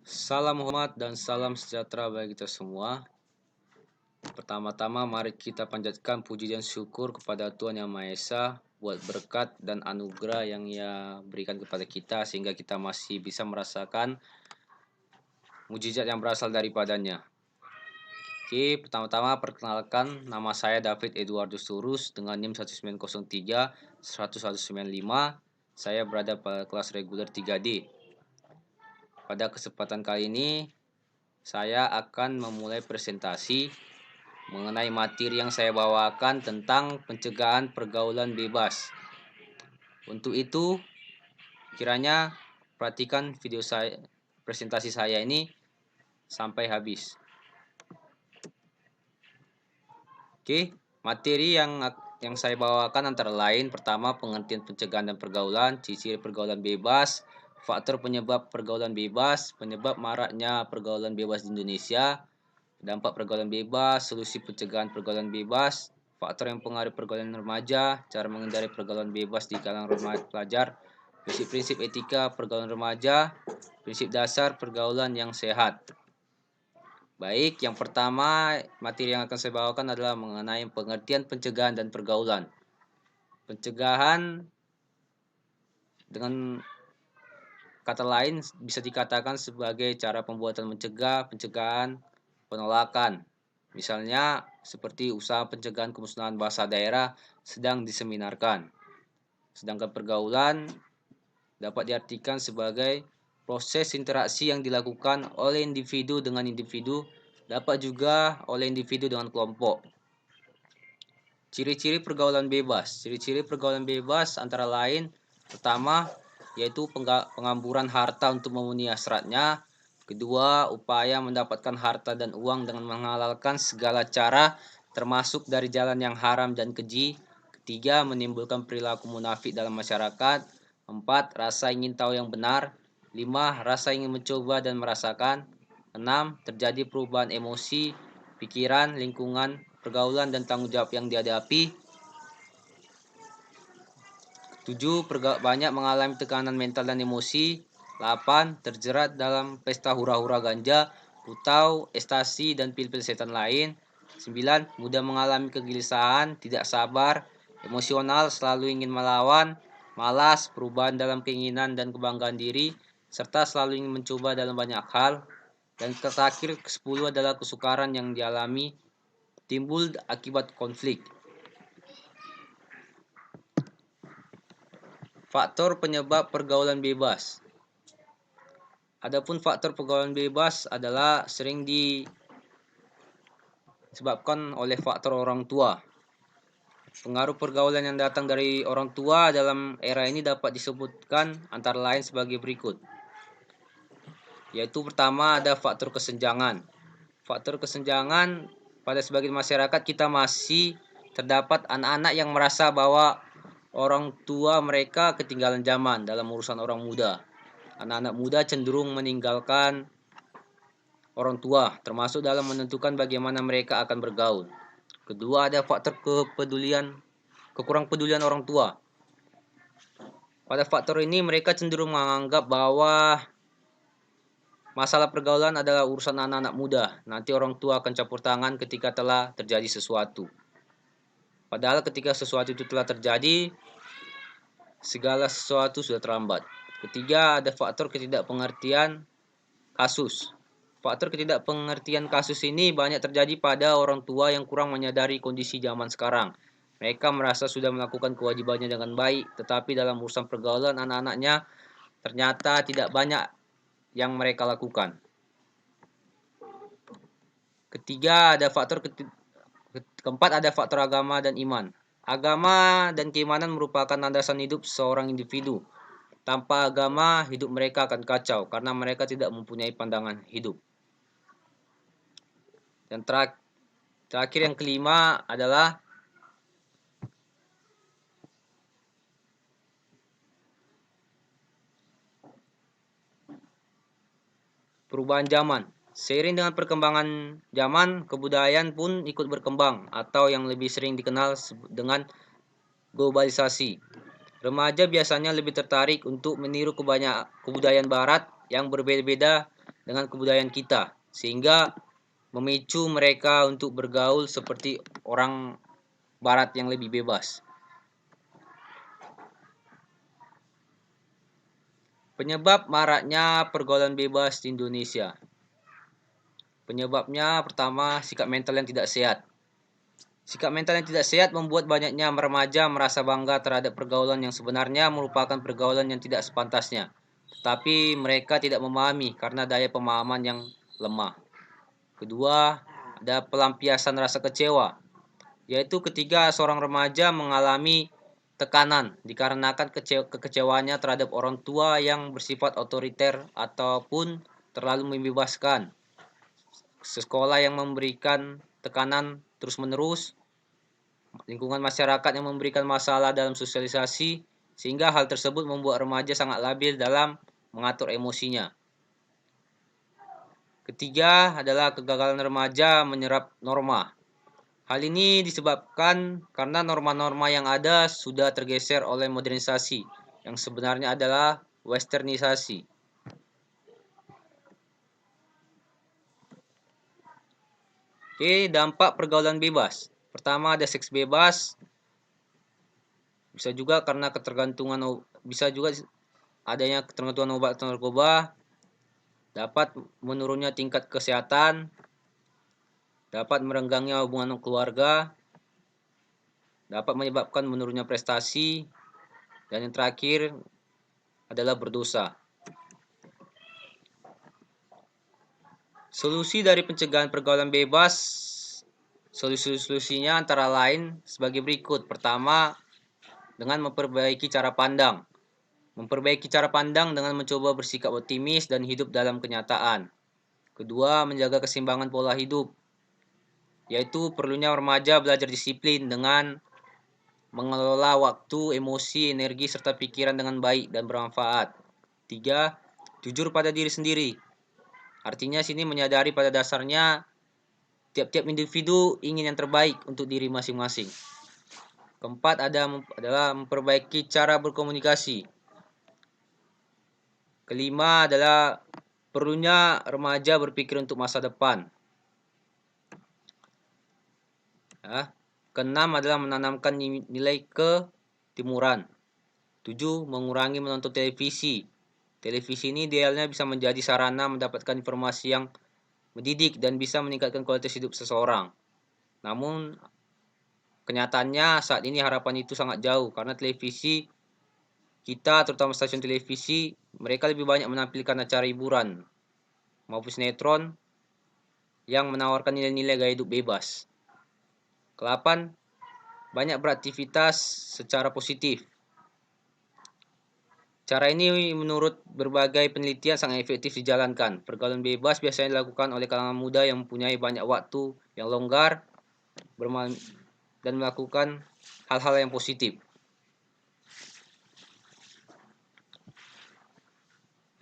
Salam hormat dan salam sejahtera bagi kita semua. Pertama-tama mari kita panjatkan puji dan syukur kepada Tuhan Yang Maha Esa buat berkat dan anugerah yang Ia berikan kepada kita sehingga kita masih bisa merasakan mujizat yang berasal daripadanya. Oke, pertama-tama perkenalkan, nama saya David Eduardus Turus dengan NIM 1903 10195. Saya berada pada kelas reguler 3D. Pada kesempatan kali ini saya akan memulai presentasi mengenai materi yang saya bawakan tentang pencegahan pergaulan bebas. Untuk itu, kiranya perhatikan video saya, presentasi saya ini sampai habis. Oke, materi yang saya bawakan antara lain, pertama pengertian pencegahan dan pergaulan, ciri-ciri pergaulan bebas, faktor penyebab pergaulan bebas, penyebab maraknya pergaulan bebas di Indonesia, dampak pergaulan bebas, solusi pencegahan pergaulan bebas, faktor yang mempengaruhi pergaulan remaja, cara menghindari pergaulan bebas di kalangan remaja pelajar, prinsip-prinsip etika pergaulan remaja, prinsip dasar pergaulan yang sehat. Baik, yang pertama materi yang akan saya bawakan adalah mengenai pengertian pencegahan dan pergaulan. Pencegahan dengan kata lain bisa dikatakan sebagai cara pembuatan mencegah, pencegahan, penolakan. Misalnya seperti usaha pencegahan kemusnahan bahasa daerah sedang diseminarkan. Sedangkan pergaulan dapat diartikan sebagai proses interaksi yang dilakukan oleh individu dengan individu, dapat juga oleh individu dengan kelompok. Ciri-ciri pergaulan bebas. Ciri-ciri pergaulan bebas antara lain, pertama yaitu pengamburan harta untuk memenuhi hasratnya. Kedua, upaya mendapatkan harta dan uang dengan menghalalkan segala cara termasuk dari jalan yang haram dan keji. Ketiga, menimbulkan perilaku munafik dalam masyarakat. 4. Rasa ingin tahu yang benar. 5. Rasa ingin mencoba dan merasakan. 6. Terjadi perubahan emosi, pikiran, lingkungan, pergaulan, dan tanggung jawab yang dihadapi. 7. Banyak mengalami tekanan mental dan emosi. 8. Terjerat dalam pesta hura-hura ganja, putau, ekstasi, dan pil-pil setan lain. 9. Mudah mengalami kegelisahan, tidak sabar, emosional, selalu ingin melawan, malas, perubahan dalam keinginan dan kebanggaan diri, serta selalu ingin mencoba dalam banyak hal. Dan terakhir, ke-10 adalah kesukaran yang dialami timbul akibat konflik. Faktor penyebab pergaulan bebas. Adapun faktor pergaulan bebas adalah sering disebabkan oleh faktor orang tua. Pengaruh pergaulan yang datang dari orang tua dalam era ini dapat disebutkan antara lain sebagai berikut. Yaitu pertama ada faktor kesenjangan. Faktor kesenjangan pada sebagian masyarakat kita masih terdapat anak-anak yang merasa bahwa orang tua mereka ketinggalan zaman dalam urusan orang muda. Anak-anak muda cenderung meninggalkan orang tua, termasuk dalam menentukan bagaimana mereka akan bergaul. Kedua, ada faktor kekurang pedulian orang tua. Pada faktor ini mereka cenderung menganggap bahwa masalah pergaulan adalah urusan anak-anak muda. Nanti orang tua akan campur tangan ketika telah terjadi sesuatu. Padahal ketika sesuatu itu telah terjadi, segala sesuatu sudah terlambat. Ketiga, ada faktor ketidakpengertian kasus. Faktor ketidakpengertian kasus ini banyak terjadi pada orang tua yang kurang menyadari kondisi zaman sekarang. Mereka merasa sudah melakukan kewajibannya dengan baik, tetapi dalam urusan pergaulan anak-anaknya ternyata tidak banyak yang mereka lakukan. Keempat ada faktor agama dan iman. Agama dan keimanan merupakan landasan hidup seorang individu. Tanpa agama, hidup mereka akan kacau karena mereka tidak mempunyai pandangan hidup. Dan terakhir yang kelima adalah perubahan zaman. Seiring dengan perkembangan zaman, kebudayaan pun ikut berkembang atau yang lebih sering dikenal dengan globalisasi. Remaja biasanya lebih tertarik untuk meniru kebudayaan barat yang berbeda-beda dengan kebudayaan kita, sehingga memicu mereka untuk bergaul seperti orang barat yang lebih bebas. Penyebab maraknya pergaulan bebas di Indonesia. Penyebabnya pertama, sikap mental yang tidak sehat. Sikap mental yang tidak sehat membuat banyaknya remaja merasa bangga terhadap pergaulan yang sebenarnya merupakan pergaulan yang tidak sepantasnya. Tetapi mereka tidak memahami karena daya pemahaman yang lemah. Kedua, ada pelampiasan rasa kecewa, yaitu ketika seorang remaja mengalami tekanan dikarenakan kekecewaannya terhadap orang tua yang bersifat otoriter ataupun terlalu membebaskan. Sekolah yang memberikan tekanan terus-menerus, lingkungan masyarakat yang memberikan masalah dalam sosialisasi, sehingga hal tersebut membuat remaja sangat labil dalam mengatur emosinya. Ketiga adalah kegagalan remaja menyerap norma. Hal ini disebabkan karena norma-norma yang ada sudah tergeser oleh modernisasi, yang sebenarnya adalah westernisasi. Oke, dampak pergaulan bebas. Pertama, ada seks bebas. Bisa juga karena bisa juga adanya ketergantungan obat atau narkoba, dapat menurunnya tingkat kesehatan, dapat merenggangnya hubungan keluarga, dapat menyebabkan menurunnya prestasi, dan yang terakhir adalah berdosa. Solusi dari pencegahan pergaulan bebas, solusi-solusinya antara lain sebagai berikut. Pertama, dengan memperbaiki cara pandang. Memperbaiki cara pandang dengan mencoba bersikap optimis dan hidup dalam kenyataan. Kedua, menjaga keseimbangan pola hidup, yaitu perlunya remaja belajar disiplin dengan mengelola waktu, emosi, energi, serta pikiran dengan baik dan bermanfaat. Tiga, jujur pada diri sendiri. Artinya sini menyadari pada dasarnya tiap-tiap individu ingin yang terbaik untuk diri masing-masing. Keempat adalah memperbaiki cara berkomunikasi. Kelima adalah perlunya remaja berpikir untuk masa depan. Keenam adalah menanamkan nilai ketimuran. 7. Mengurangi menonton televisi. Televisi ini idealnya bisa menjadi sarana mendapatkan informasi yang mendidik dan bisa meningkatkan kualitas hidup seseorang. Namun kenyataannya saat ini harapan itu sangat jauh karena televisi kita, terutama stasiun televisi, mereka lebih banyak menampilkan acara hiburan maupun sinetron yang menawarkan nilai-nilai gaya hidup bebas. Ke-8, banyak beraktivitas secara positif. Cara ini menurut berbagai penelitian sangat efektif dijalankan. Pergaulan bebas biasanya dilakukan oleh kalangan muda yang mempunyai banyak waktu yang longgar dan melakukan hal-hal yang positif.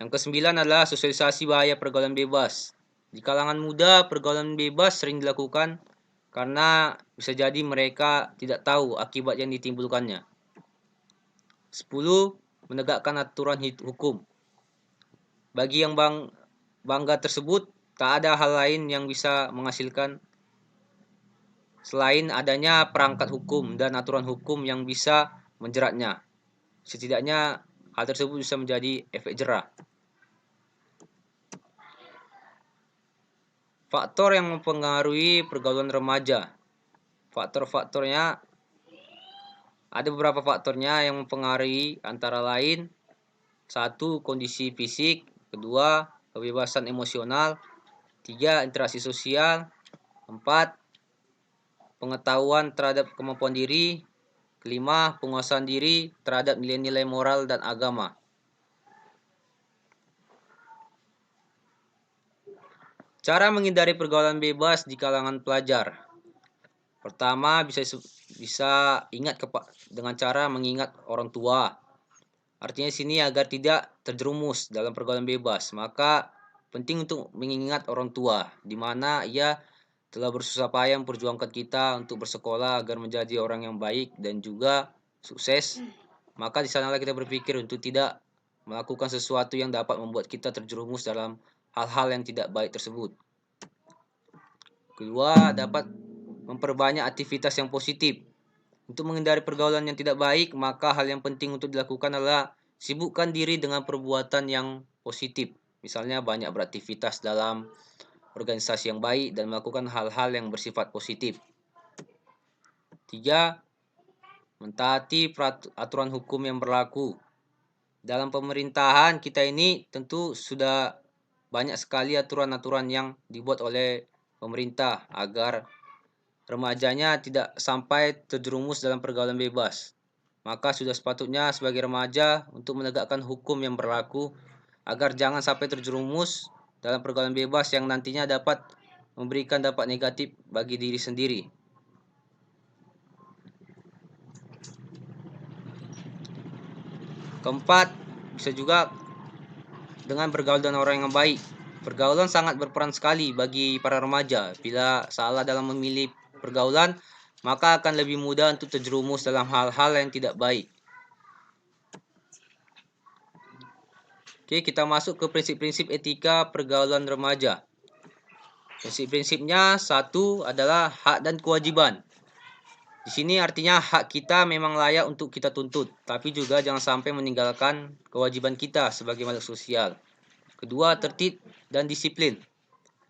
Yang ke-9 adalah sosialisasi bahaya pergaulan bebas. Di kalangan muda, pergaulan bebas sering dilakukan karena bisa jadi mereka tidak tahu akibat yang ditimbulkannya. 10. Menegakkan aturan hukum. Bagi yang bangga tersebut, tak ada hal lain yang bisa menghasilkan selain adanya perangkat hukum dan aturan hukum yang bisa menjeratnya. Setidaknya hal tersebut bisa menjadi efek jerah. Faktor yang mempengaruhi pergaulan remaja. Faktor-faktornya ada beberapa faktornya yang mempengaruhi, antara lain 1. Kondisi fisik. 2. Kebebasan emosional. 3. Interaksi sosial. 4. Pengetahuan terhadap kemampuan diri. 5. Penguasaan diri terhadap nilai-nilai moral dan agama. Cara menghindari pergaulan bebas di kalangan pelajar. Pertama, bisa ingat dengan cara mengingat orang tua. Artinya sini agar tidak terjerumus dalam pergaulan bebas, maka penting untuk mengingat orang tua, di mana ia telah bersusah payah memperjuangkan kita untuk bersekolah agar menjadi orang yang baik dan juga sukses. Maka di sanalah kita berpikir untuk tidak melakukan sesuatu yang dapat membuat kita terjerumus dalam hal-hal yang tidak baik tersebut. Kedua, dapat memperbanyak aktivitas yang positif. Untuk menghindari pergaulan yang tidak baik, maka hal yang penting untuk dilakukan adalah sibukkan diri dengan perbuatan yang positif. Misalnya banyak beraktivitas dalam organisasi yang baik dan melakukan hal-hal yang bersifat positif. 3. Mentaati aturan hukum yang berlaku. Dalam pemerintahan kita ini tentu sudah banyak sekali aturan-aturan yang dibuat oleh pemerintah agar remajanya tidak sampai terjerumus dalam pergaulan bebas. Maka sudah sepatutnya sebagai remaja untuk menegakkan hukum yang berlaku agar jangan sampai terjerumus dalam pergaulan bebas yang nantinya dapat memberikan dampak negatif bagi diri sendiri. Keempat, bisa juga dengan bergaul dengan orang yang baik. Pergaulan sangat berperan sekali bagi para remaja. Bila salah dalam memilih pergaulan, maka akan lebih mudah untuk terjerumus dalam hal-hal yang tidak baik. Oke, kita masuk ke prinsip-prinsip etika pergaulan remaja. Prinsip-prinsipnya satu adalah hak dan kewajiban. Di sini artinya hak kita memang layak untuk kita tuntut, tapi juga jangan sampai meninggalkan kewajiban kita sebagai makhluk sosial. Kedua, tertib dan disiplin.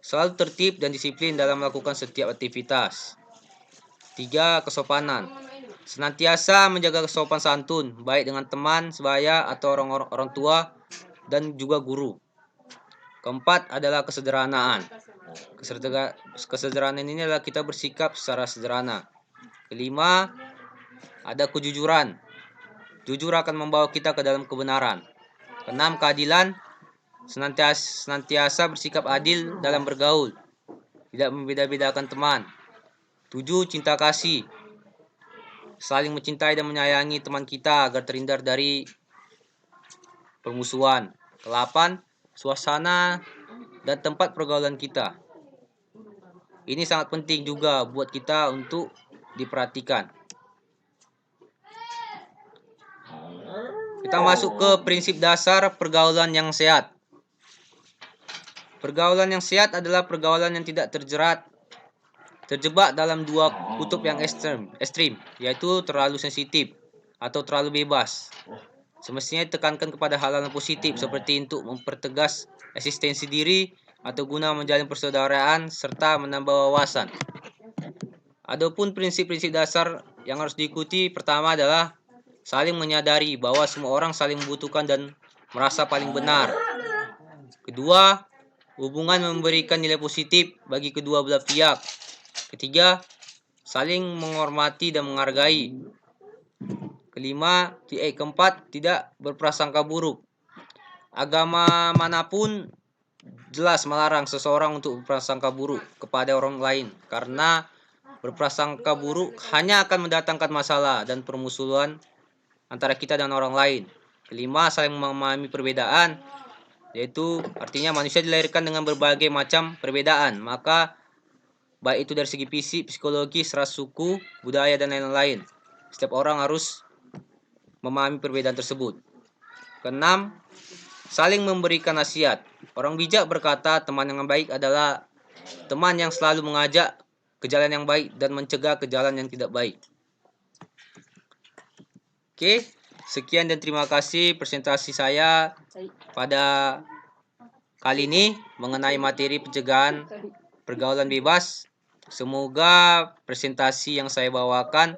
Selalu tertib dan disiplin dalam melakukan setiap aktivitas. 3. Kesopanan. Senantiasa menjaga kesopan santun, baik dengan teman, sebaya, atau orang tua, dan juga guru. Keempat adalah kesederhanaan. Kesederhanaan ini adalah kita bersikap secara sederhana. Kelima, ada kejujuran. Jujur akan membawa kita ke dalam kebenaran. Keenam, keadilan. Senantiasa bersikap adil dalam bergaul, tidak membeda-bedakan teman. 7. Cinta kasih. Saling mencintai dan menyayangi teman kita agar terhindar dari permusuhan. 8. Suasana dan tempat pergaulan kita. Ini sangat penting juga buat kita untuk diperhatikan. Kita masuk ke prinsip dasar pergaulan yang sehat. Pergaulan yang sehat adalah pergaulan yang tidak terjebak dalam dua kutub yang ekstrim, yaitu terlalu sensitif atau terlalu bebas. Semestinya ditekankan kepada hal-hal positif seperti untuk mempertegas eksistensi diri atau guna menjalin persaudaraan serta menambah wawasan. Adapun prinsip-prinsip dasar yang harus diikuti, pertama adalah saling menyadari bahwa semua orang saling membutuhkan dan merasa paling benar. Kedua, hubungan memberikan nilai positif bagi kedua belah pihak. Ketiga, saling menghormati dan menghargai. Keempat, tidak berprasangka buruk. Agama manapun jelas melarang seseorang untuk berprasangka buruk kepada orang lain, karena berprasangka buruk hanya akan mendatangkan masalah dan permusuhan antara kita dan orang lain. Kelima, saling memahami perbedaan, yaitu artinya manusia dilahirkan dengan berbagai macam perbedaan, maka baik itu dari segi fisik, psikologis, ras, suku, budaya, dan lain-lain. Setiap orang harus memahami perbedaan tersebut. Keenam, saling memberikan nasihat. Orang bijak berkata, teman yang baik adalah teman yang selalu mengajak ke jalan yang baik dan mencegah ke jalan yang tidak baik. Oke, sekian dan terima kasih presentasi saya pada kali ini mengenai materi pencegahan pergaulan bebas. Semoga presentasi yang saya bawakan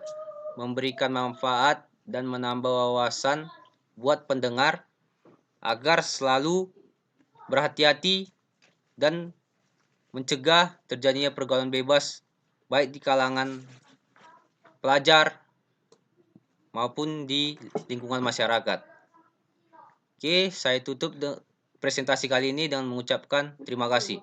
memberikan manfaat dan menambah wawasan buat pendengar agar selalu berhati-hati dan mencegah terjadinya pergaulan bebas baik di kalangan pelajar maupun di lingkungan masyarakat. Oke, saya tutup presentasi kali ini dengan mengucapkan terima kasih.